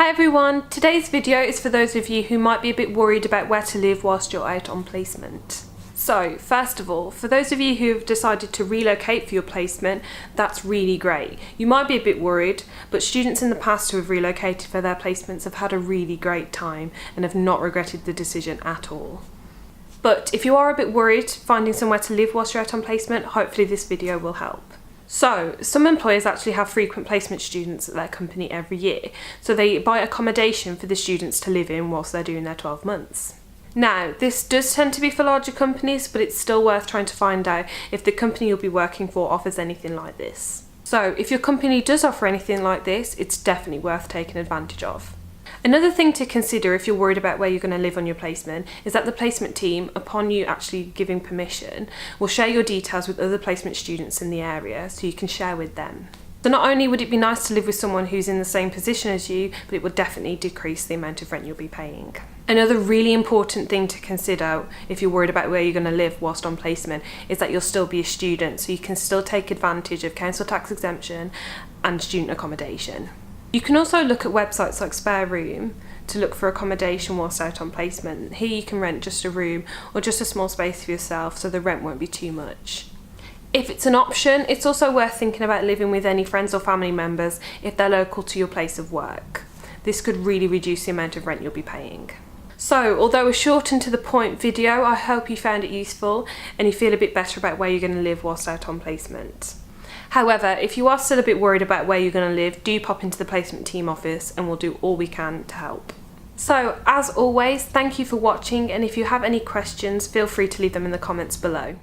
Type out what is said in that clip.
Hi everyone, today's video is for those of you who might be a bit worried about where to live whilst you're out on placement. So first of all, for those of you who have decided to relocate for your placement, that's really great. You might be a bit worried, but students in the past who have relocated for their placements have had a really great time and have not regretted the decision at all. But if you are a bit worried finding somewhere to live whilst you're out on placement, hopefully this video will help. So, some employers actually have frequent placement students at their company every year, so they buy accommodation for the students to live in whilst they're doing their 12 months. Now, this does tend to be for larger companies, but it's still worth trying to find out if the company you'll be working for offers anything like this. So, if your company does offer anything like this, it's definitely worth taking advantage of. Another thing to consider if you're worried about where you're going to live on your placement is that the placement team, upon you actually giving permission, will share your details with other placement students in the area so you can share with them. So not only would it be nice to live with someone who's in the same position as you, but it would definitely decrease the amount of rent you'll be paying. Another really important thing to consider if you're worried about where you're going to live whilst on placement is that you'll still be a student, so you can still take advantage of council tax exemption and student accommodation. You can also look at websites like Spare Room to look for accommodation whilst out on placement. Here you can rent just a room or just a small space for yourself, so the rent won't be too much. If it's an option, it's also worth thinking about living with any friends or family members if they're local to your place of work. This could really reduce the amount of rent you'll be paying. So, although a short and to the point video, I hope you found it useful and you feel a bit better about where you're going to live whilst out on placement. However, if you are still a bit worried about where you're going to live, do pop into the placement team office and we'll do all we can to help. So, as always, thank you for watching, and if you have any questions, feel free to leave them in the comments below.